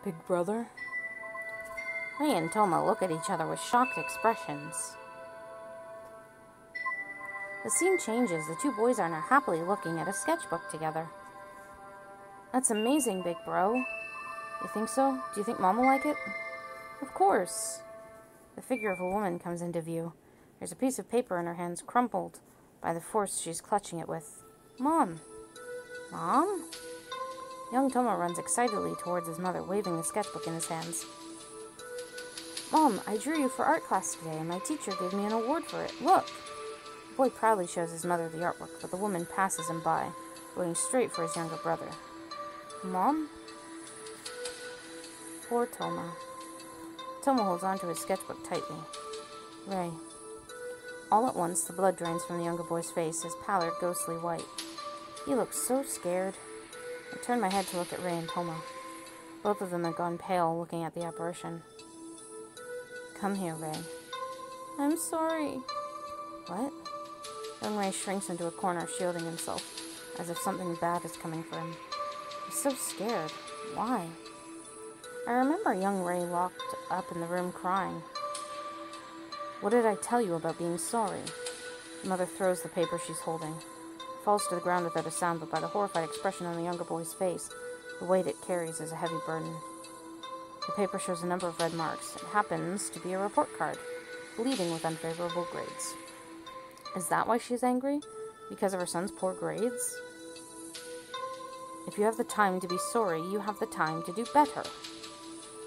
Big brother? Ray and Toma look at each other with shocked expressions. The scene changes. The two boys are now happily looking at a sketchbook together. That's amazing, big bro. You think so? Do you think Mom will like it? Of course. The figure of a woman comes into view. There's a piece of paper in her hands, crumpled by the force she's clutching it with. Mom. Mom? Young Toma runs excitedly towards his mother, waving the sketchbook in his hands. Mom, I drew you for art class today, and my teacher gave me an award for it. Look! The boy proudly shows his mother the artwork, but the woman passes him by, going straight for his younger brother. Mom? Poor Toma. Toma holds onto his sketchbook tightly. Ray. All at once, the blood drains from the younger boy's face, his pallor ghostly white. He looks so scared. I turn my head to look at Ray and Toma. Both of them had gone pale, looking at the apparition. Come here, Ray. I'm sorry. What? Young Ray shrinks into a corner, shielding himself, as if something bad is coming for him. He's so scared. Why? I remember young Ray locked up in the room crying. What did I tell you about being sorry? The mother throws the paper she's holding. It falls to the ground without a sound, but by the horrified expression on the younger boy's face, the weight it carries is a heavy burden. The paper shows a number of red marks. It happens to be a report card, bleeding with unfavorable grades. Is that why she's angry? Because of her son's poor grades? If you have the time to be sorry, you have the time to do better.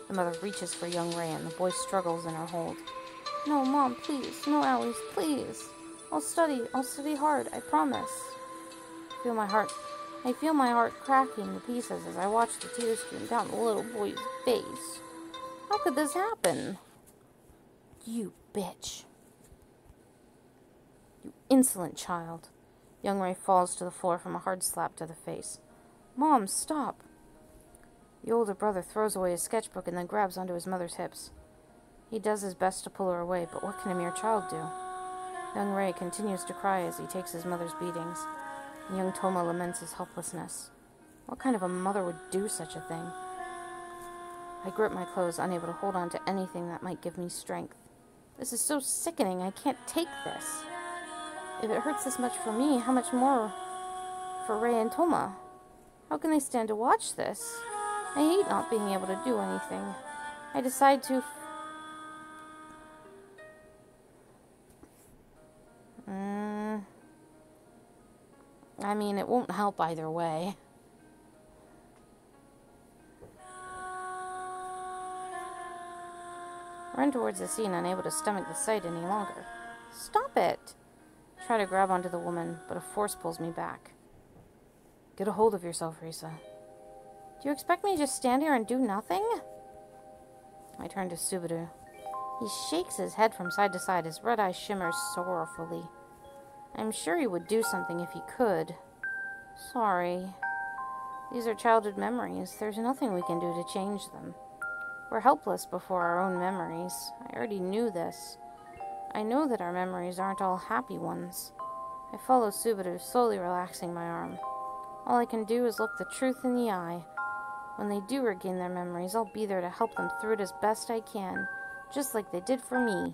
The mother reaches for young Ray, and the boy struggles in her hold. No, Mom, please. No, Alice, please. I'll study hard, I promise. I feel my heart cracking to pieces as I watch the tears stream down the little boy's face. How could this happen? You bitch. You insolent child. Young Ray falls to the floor from a hard slap to the face. Mom, stop. The older brother throws away his sketchbook and then grabs onto his mother's hips. He does his best to pull her away, but what can a mere child do? Young Ray continues to cry as he takes his mother's beatings, and young Toma laments his helplessness. What kind of a mother would do such a thing? I grip my clothes, unable to hold on to anything that might give me strength. This is so sickening, I can't take this. If it hurts this much for me, how much more for Ray and Toma? How can they stand to watch this? I hate not being able to do anything. I decide to... I mean, it won't help either way. Run towards the scene, unable to stomach the sight any longer. Stop it! I try to grab onto the woman, but a force pulls me back. Get a hold of yourself, Risa. Do you expect me to just stand here and do nothing? I turn to Subaru. He shakes his head from side to side, his red eye shimmers sorrowfully. I'm sure he would do something if he could. Sorry. These are childhood memories. There's nothing we can do to change them. We're helpless before our own memories. I already knew this. I know that our memories aren't all happy ones. I follow Subaru, slowly relaxing my arm. All I can do is look the truth in the eye. When they do regain their memories, I'll be there to help them through it as best I can, just like they did for me.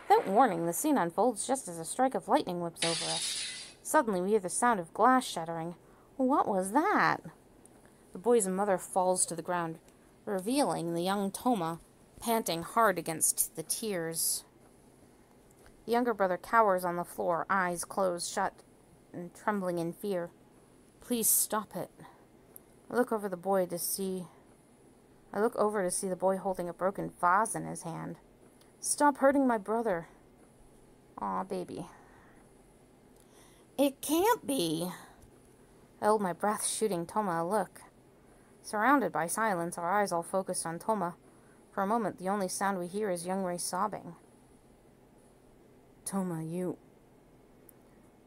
Without warning, the scene unfolds just as a strike of lightning whips over us. Suddenly, we hear the sound of glass shattering. What was that? The boy's mother falls to the ground, revealing the young Toma, panting hard against the tears. The younger brother cowers on the floor, eyes closed shut and trembling in fear. Please stop it. I look over to see the boy holding a broken vase in his hand. Stop hurting my brother. Aw, baby. It can't be. I hold my breath, shooting Toma a look. Surrounded by silence, our eyes all focused on Toma. For a moment, the only sound we hear is young Ray sobbing. Toma, you...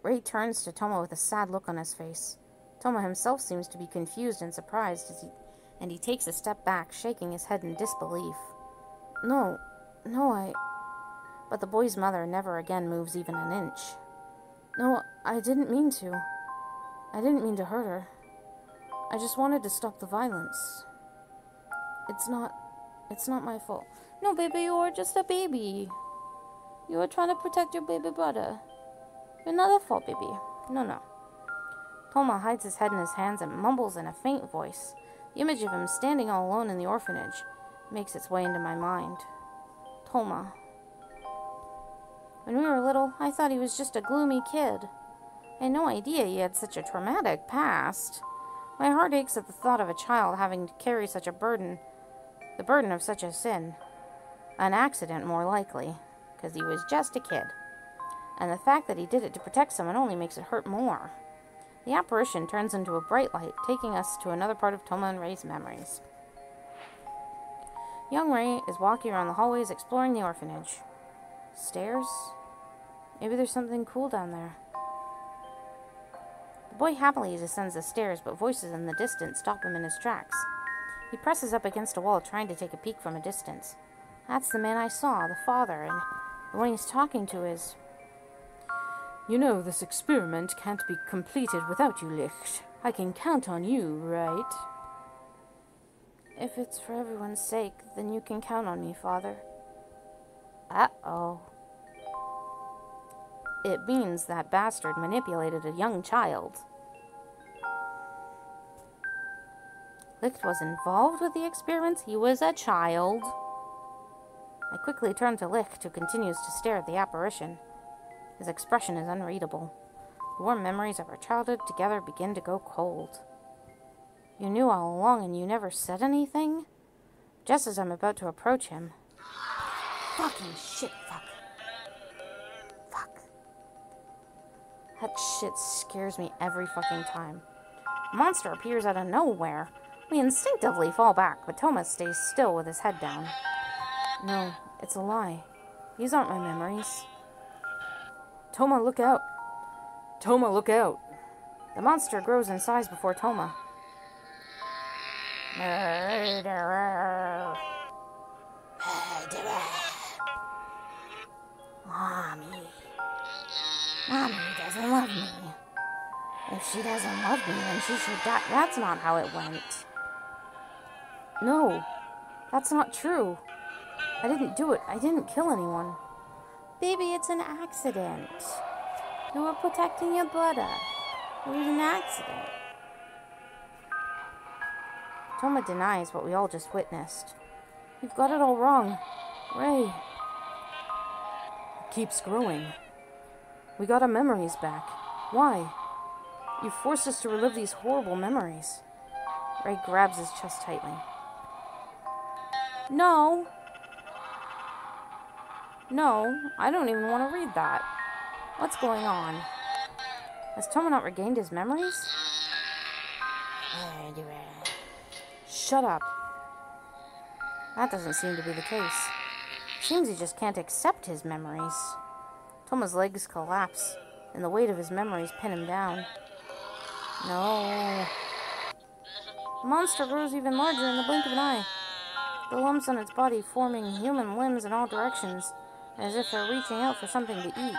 Ray turns to Toma with a sad look on his face. Toma himself seems to be confused and surprised and he takes a step back, shaking his head in disbelief. No, But the boy's mother never again moves even an inch. No, I didn't mean to. I didn't mean to hurt her. I just wanted to stop the violence. It's not my fault. No, baby, you are just a baby. You are trying to protect your baby brother. You're not at fault, baby. No. Toma hides his head in his hands and mumbles in a faint voice. The image of him standing all alone in the orphanage makes its way into my mind. Toma. When we were little, I thought he was just a gloomy kid. I had no idea he had such a traumatic past. My heart aches at the thought of a child having to carry such a burden, the burden of such a sin. An accident, more likely, because he was just a kid. And the fact that he did it to protect someone only makes it hurt more. The apparition turns into a bright light, taking us to another part of Toma and Ray's memories. Young Ray is walking around the hallways exploring the orphanage. Stairs? Maybe there's something cool down there. The boy happily descends the stairs, but voices in the distance stop him in his tracks. He presses up against a wall, trying to take a peek from a distance. That's the man I saw, the father, and the one he's talking to is... You know, this experiment can't be completed without you, Licht. I can count on you, right? If it's for everyone's sake, then you can count on me, Father. Uh-oh. It means that bastard manipulated a young child. Licht was involved with the experiments? He was a child. I quickly turn to Licht, who continues to stare at the apparition. His expression is unreadable. The warm memories of our childhood together begin to go cold. You knew all along and you never said anything? Just as I'm about to approach him. Fucking shit, fuck. That shit scares me every fucking time. A monster appears out of nowhere. We instinctively fall back, but Toma stays still with his head down. No, it's a lie. These aren't my memories. Toma, look out. Toma, look out. The monster grows in size before Toma. Murderer. Murderer. Mommy doesn't love me. If she doesn't love me, then she should die. That's not how it went. No, that's not true. I didn't do it. I didn't kill anyone. Baby, it's an accident. You were protecting your brother. It was an accident. Toma denies what we all just witnessed. You've got it all wrong. Ray. It keeps growing. We got our memories back. Why? You forced us to relive these horrible memories. Ray grabs his chest tightly. No, I don't even want to read that. What's going on? Has Toma not regained his memories? Shut up. That doesn't seem to be the case. Seems he just can't accept his memories. Toma's legs collapse, and the weight of his memories pin him down. No. The monster grows even larger in the blink of an eye. The lumps on its body forming human limbs in all directions, as if they're reaching out for something to eat.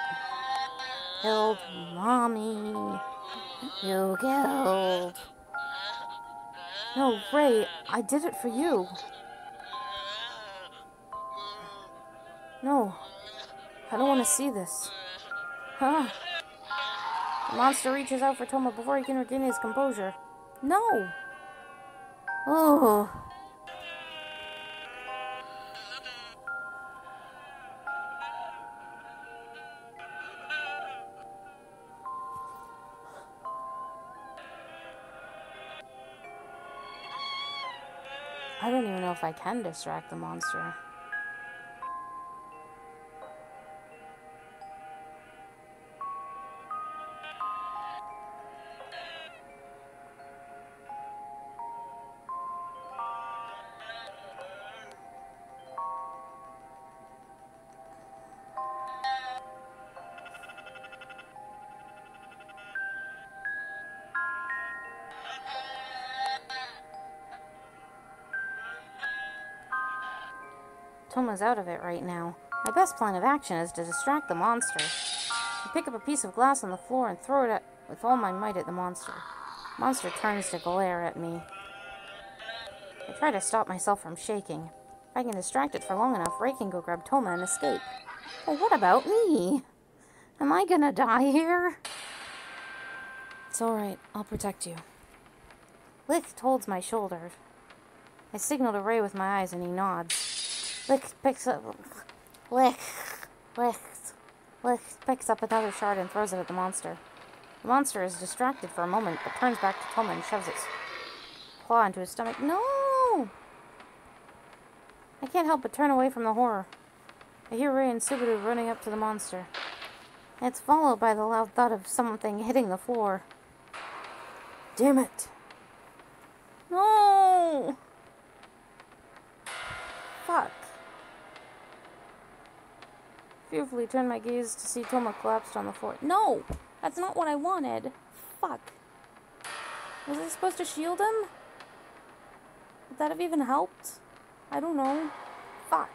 Killed Mommy. You killed. No, Ray, I did it for you. No, I don't want to see this. Huh? The monster reaches out for Toma before he can regain his composure. No! Oh. I don't even know if I can distract the monster. Toma's out of it right now. My best plan of action is to distract the monster. I pick up a piece of glass on the floor and throw it with all my might at the monster. The monster turns to glare at me. I try to stop myself from shaking. If I can distract it for long enough, Ray can go grab Toma and escape. But what about me? Am I gonna die here? It's alright, I'll protect you. Lick holds my shoulder. I signal to Ray with my eyes and he nods. Lick picks up another shard and throws it at the monster. The monster is distracted for a moment, but turns back to Toma and shoves its claw into his stomach. No! I can't help but turn away from the horror. I hear Ray and Subaru running up to the monster. It's followed by the loud thud of something hitting the floor. Damn it! No! Fuck. Fearfully turned my gaze to see Toma collapsed on the floor. No! That's not what I wanted. Fuck. Was I supposed to shield him? Would that have even helped? I don't know. Fuck.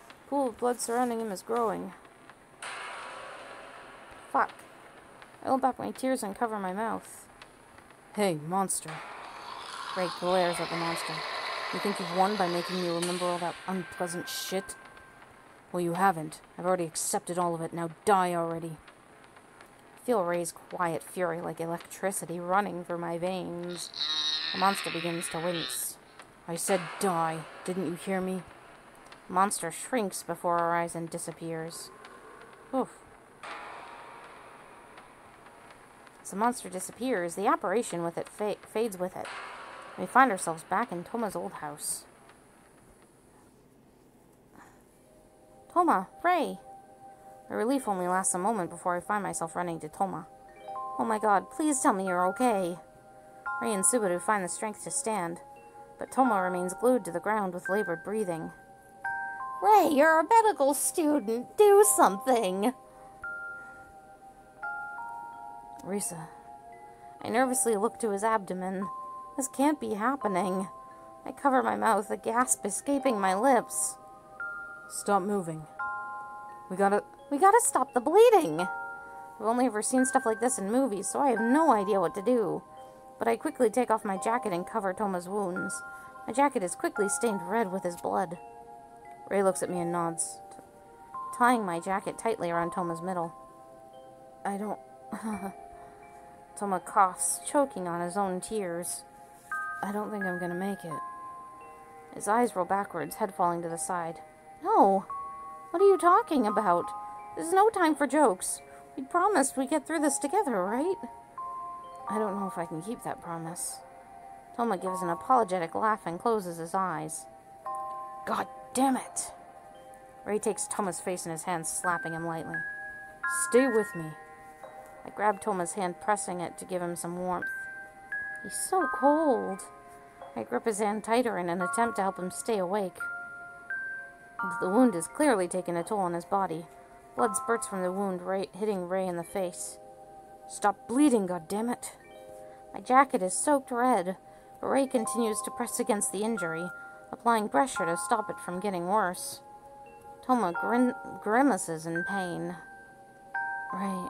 The pool of blood surrounding him is growing. Fuck. I hold back my tears and cover my mouth. Hey, monster. Ray glares at the monster. You think you've won by making me remember all that unpleasant shit? Well, you haven't. I've already accepted all of it. Now die already. I feel Ray's quiet fury like electricity running through my veins. The monster begins to wince. I said die. Didn't you hear me? The monster shrinks before our eyes and disappears. Oof. As the monster disappears, the apparition with it fades with it. We find ourselves back in Toma's old house. Toma, Ray! My relief only lasts a moment before I find myself running to Toma. Oh my god, please tell me you're okay. Ray and Subaru find the strength to stand, but Toma remains glued to the ground with labored breathing. Ray, you're a medical student. Do something! Risa. I nervously look to his abdomen. This can't be happening. I cover my mouth, a gasp escaping my lips. Stop moving. We gotta stop the bleeding! I've only ever seen stuff like this in movies, so I have no idea what to do. But I quickly take off my jacket and cover Toma's wounds. My jacket is quickly stained red with his blood. Ray looks at me and nods, tying my jacket tightly around Toma's middle. I don't... Toma coughs, choking on his own tears. I don't think I'm gonna make it. His eyes roll backwards, head falling to the side. No! What are you talking about? There's no time for jokes. We promised we'd get through this together, right? I don't know if I can keep that promise. Toma gives an apologetic laugh and closes his eyes. God damn it! Ray takes Toma's face in his hands, slapping him lightly. Stay with me. I grab Toma's hand, pressing it to give him some warmth. He's so cold. I grip his hand tighter in an attempt to help him stay awake. The wound has clearly taken a toll on his body. Blood spurts from the wound, hitting Ray in the face. Stop bleeding, goddammit. My jacket is soaked red, but Ray continues to press against the injury, applying pressure to stop it from getting worse. Toma grimaces in pain. Ray.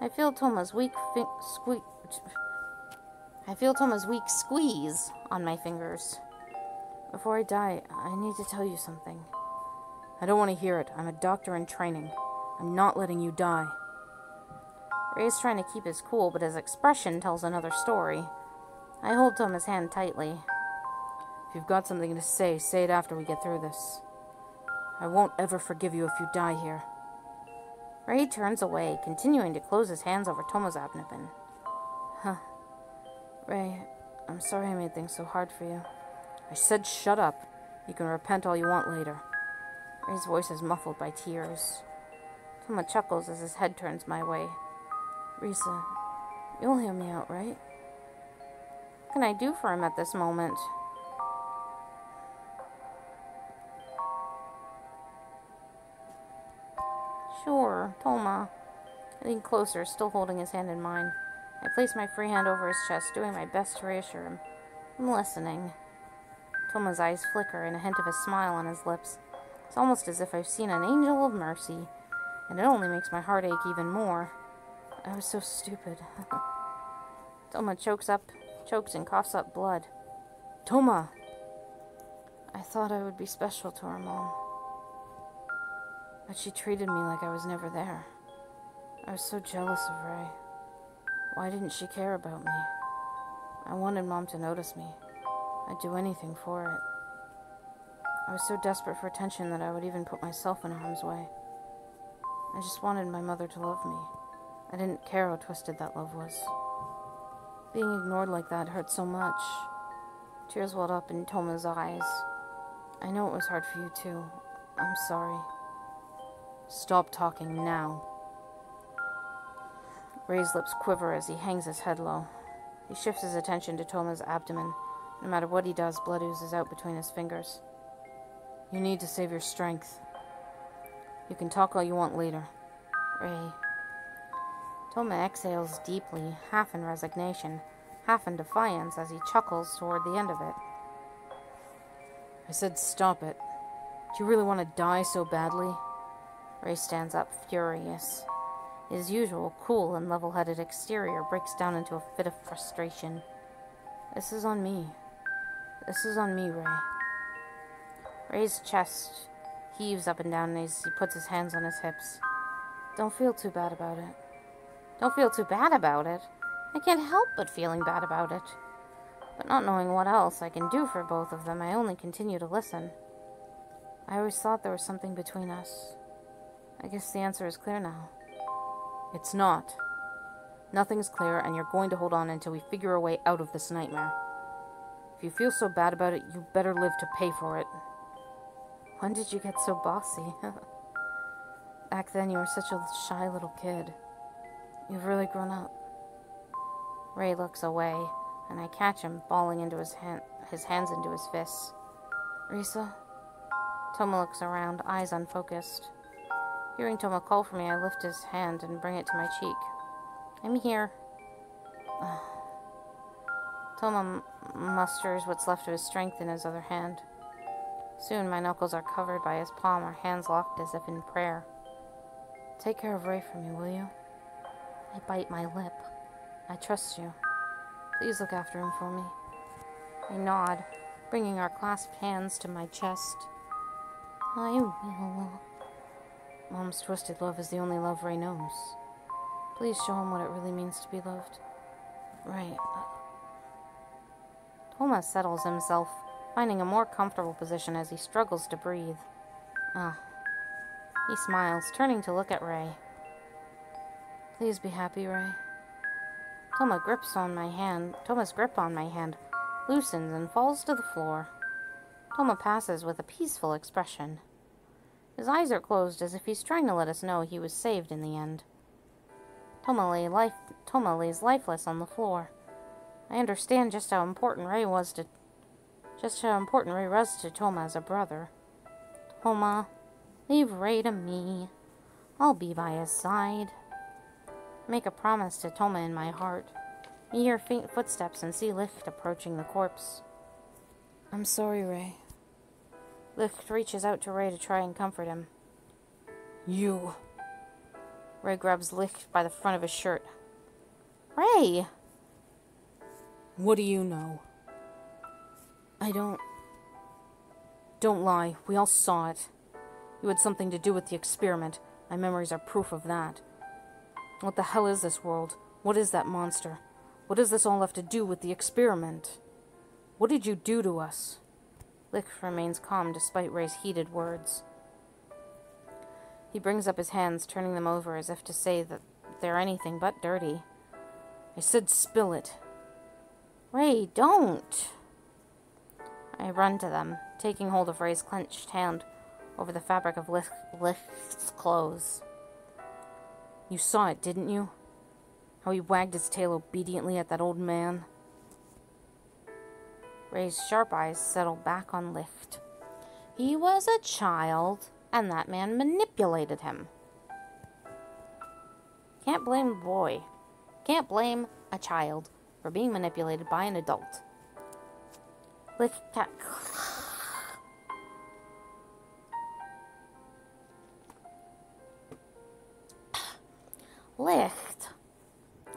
I feel Toma's weak squeeze on my fingers. Before I die, I need to tell you something. I don't want to hear it. I'm a doctor in training. I'm not letting you die. Ray's trying to keep his cool, but his expression tells another story. I hold Toma's hand tightly. If you've got something to say, say it after we get through this. I won't ever forgive you if you die here. Ray turns away, continuing to close his hands over Toma's abdomen. Huh. Ray, I'm sorry I made things so hard for you. I said shut up. You can repent all you want later. Ray's voice is muffled by tears. Toma chuckles as his head turns my way. Risa, you'll hear me out, right? What can I do for him at this moment? Sure, Toma. I lean closer, still holding his hand in mine. I place my free hand over his chest, doing my best to reassure him. I'm listening. Toma's eyes flicker and a hint of a smile on his lips. It's almost as if I've seen an angel of mercy, and it only makes my heart ache even more. I was so stupid. Toma chokes up chokes and coughs up blood. Toma! I thought I would be special to our mom. But she treated me like I was never there. I was so jealous of Ray. Why didn't she care about me? I wanted Mom to notice me. I'd do anything for it. I was so desperate for attention that I would even put myself in harm's way. I just wanted my mother to love me. I didn't care how twisted that love was. Being ignored like that hurt so much. Tears welled up in Toma's eyes. I know it was hard for you too. I'm sorry. Stop talking now. Ray's lips quiver as he hangs his head low. He shifts his attention to Toma's abdomen. No matter what he does, blood oozes out between his fingers. You need to save your strength. You can talk all you want later. Ray. Toma exhales deeply, half in resignation, half in defiance as he chuckles toward the end of it. I said stop it. Do you really want to die so badly? Ray stands up, furious. His usual cool and level-headed exterior breaks down into a fit of frustration. This is on me. This is on me, Ray. Ray's chest heaves up and down as he puts his hands on his hips. Don't feel too bad about it. Don't feel too bad about it? I can't help but feeling bad about it. But not knowing what else I can do for both of them, I only continue to listen. I always thought there was something between us. I guess the answer is clear now. It's not. Nothing's clear, and you're going to hold on until we figure a way out of this nightmare. If you feel so bad about it, you better live to pay for it. When did you get so bossy? Back then, you were such a shy little kid. You've really grown up. Ray looks away, and I catch him balling into his hands into his fists. Risa? Toma looks around, eyes unfocused. Hearing Toma call for me, I lift his hand and bring it to my cheek. I'm here. Toma musters what's left of his strength in his other hand. Soon my knuckles are covered by his palm, our hands locked as if in prayer. Take care of Ray for me, will you? I bite my lip. I trust you. Please look after him for me. I nod, bringing our clasped hands to my chest. I will. Mom's twisted love is the only love Ray knows. Please show him what it really means to be loved. Right. Toma settles himself, finding a more comfortable position as he struggles to breathe. He smiles, turning to look at Ray. Please be happy, Ray. Toma's grip on my hand loosens and falls to the floor. Toma passes with a peaceful expression. His eyes are closed as if he's trying to let us know he was saved in the end. Toma lays lifeless on the floor. I understand just how important Ray was to Toma as a brother. Toma, leave Ray to me. I'll be by his side. Make a promise to Toma in my heart. I hear faint footsteps and see Licht approaching the corpse. I'm sorry, Ray. Licht reaches out to Ray to try and comfort him. You. Ray grabs Licht by the front of his shirt. Ray! What do you know? I don't. Don't lie. We all saw it. You had something to do with the experiment. My memories are proof of that. What the hell is this world? What is that monster? What does this all have to do with the experiment? What did you do to us? Licht remains calm despite Ray's heated words. He brings up his hands, turning them over as if to say that they're anything but dirty. I said spill it. Ray, don't! I run to them, taking hold of Ray's clenched hand over the fabric of Licht's clothes. You saw it, didn't you? How he wagged his tail obediently at that old man? Ray's sharp eyes settle back on Licht. He was a child, and that man manipulated him. Can't blame the boy. Can't blame a child for being manipulated by an adult. Licht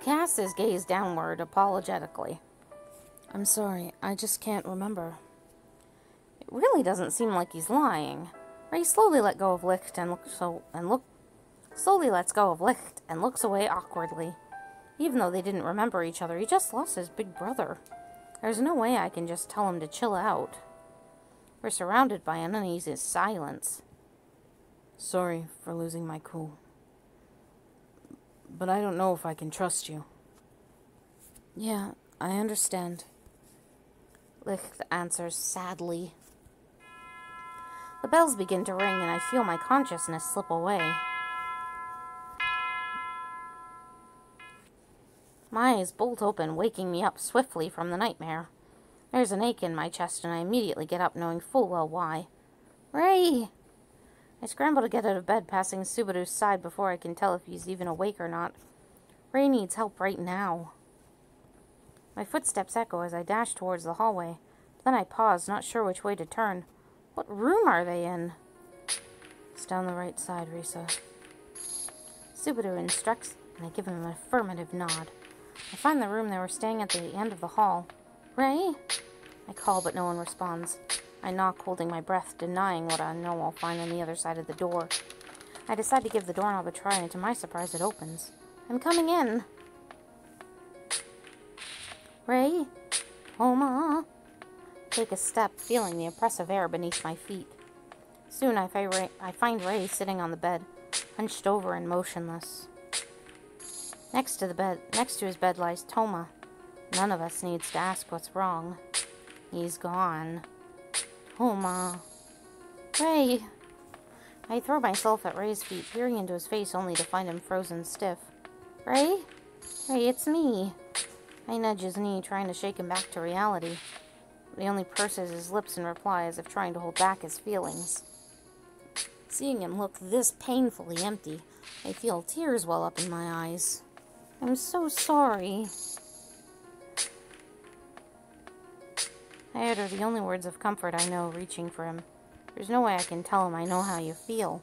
cast his gaze downward apologetically. I'm sorry, I just can't remember. It really doesn't seem like he's lying. Ray slowly let go of Licht and slowly lets go of Licht and looks away awkwardly. Even though they didn't remember each other, he just lost his big brother. There's no way I can just tell him to chill out. We're surrounded by an uneasy silence. Sorry for losing my cool. But I don't know if I can trust you. Yeah, I understand. Licht answers sadly. The bells begin to ring and I feel my consciousness slip away. My eyes bolt open, waking me up swiftly from the nightmare. There's an ache in my chest and I immediately get up, knowing full well why. Ray! I scramble to get out of bed, passing Subaru's side before I can tell if he's even awake or not. Ray needs help right now. My footsteps echo as I dash towards the hallway. Then I pause, not sure which way to turn. What room are they in? It's down the right side, Risa. Subaru instructs, and I give him an affirmative nod. I find the room they were staying at the end of the hall. Ray? I call, but no one responds. I knock, holding my breath, denying what I know I'll find on the other side of the door. I decide to give the doorknob a try, and to my surprise, it opens. I'm coming in. Ray? Oma? Take a step, feeling the oppressive air beneath my feet. Soon I find Ray sitting on the bed, hunched over and motionless. Next to his bed lies Toma. None of us needs to ask what's wrong. He's gone. Toma. Ray! I throw myself at Ray's feet, peering into his face only to find him frozen stiff. Ray? Ray, it's me. I nudge his knee, trying to shake him back to reality. But he only purses his lips in reply, as if trying to hold back his feelings. Seeing him look this painfully empty, I feel tears well up in my eyes. I'm so sorry. I utter the only words of comfort I know, reaching for him. There's no way I can tell him I know how you feel.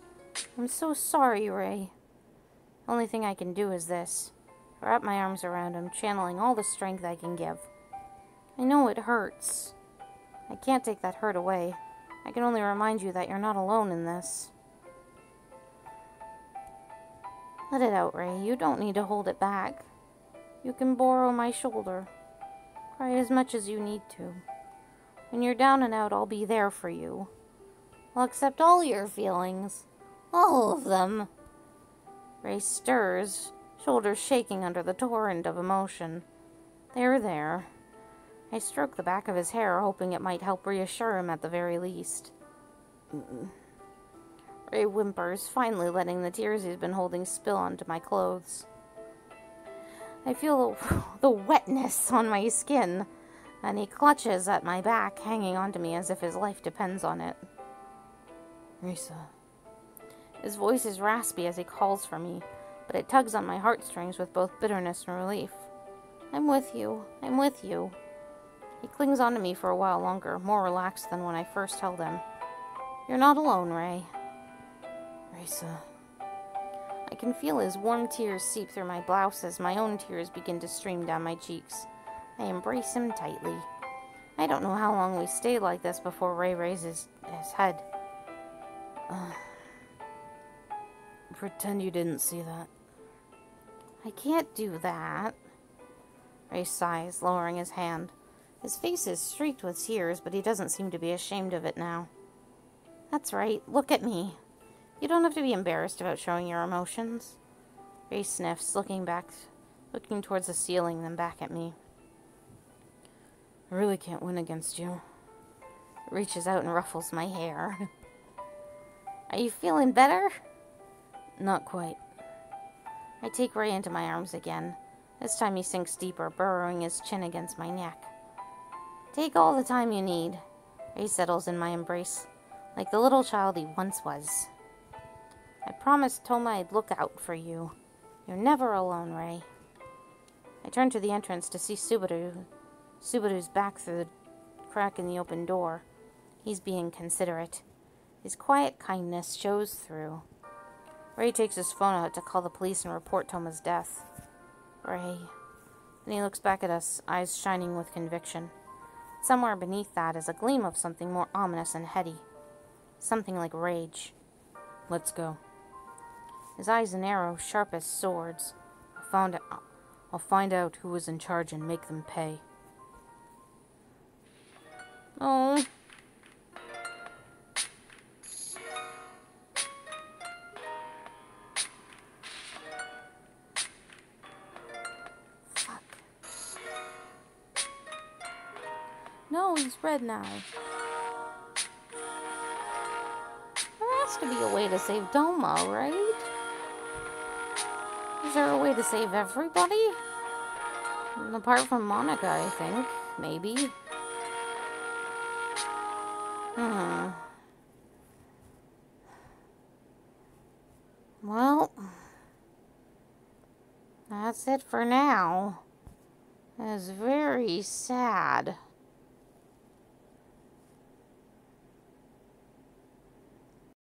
I'm so sorry, Ray. Only thing I can do is this. Wrap my arms around him, channeling all the strength I can give. I know it hurts. I can't take that hurt away. I can only remind you that you're not alone in this. Let it out, Ray. You don't need to hold it back. You can borrow my shoulder. Cry as much as you need to. When you're down and out, I'll be there for you. I'll accept all your feelings. All of them. Ray stirs, shoulders shaking under the torrent of emotion. There. I stroke the back of his hair, hoping it might help reassure him at the very least. Ray whimpers, finally letting the tears he's been holding spill onto my clothes. I feel the wetness on my skin, and he clutches at my back, hanging onto me as if his life depends on it. Risa. His voice is raspy as he calls for me, but it tugs on my heartstrings with both bitterness and relief. I'm with you. He clings onto me for a while longer, more relaxed than when I first held him. You're not alone, Ray. Risa. I can feel his warm tears seep through my blouse as my own tears begin to stream down my cheeks. I embrace him tightly. I don't know how long we stay like this before Ray raises his head. Pretend you didn't see that. I can't do that. Ray sighs, lowering his hand. His face is streaked with tears, but he doesn't seem to be ashamed of it now. That's right, look at me. You don't have to be embarrassed about showing your emotions. Ray sniffs, looking towards the ceiling, then back at me. I really can't win against you. Reaches out and ruffles my hair. Are you feeling better? Not quite. I take Ray into my arms again. This time he sinks deeper, burrowing his chin against my neck. Take all the time you need. Ray settles in my embrace, like the little child he once was. I promised Toma I'd look out for you. You're never alone, Ray. I turn to the entrance to see Subaru's back through the crack in the open door. He's being considerate. His quiet kindness shows through. Ray takes his phone out to call the police and report Toma's death. Ray. Then he looks back at us, eyes shining with conviction. Somewhere beneath that is a gleam of something more ominous and heady. Something like rage. Let's go. His eyes narrow, sharp as swords. I'll find out who is in charge and make them pay. Oh. Fuck. No, he's red now. There has to be a way to save Doma, right? Is there a way to save everybody? Apart from Monica, I think. Maybe. Well, that's it for now. That's very sad.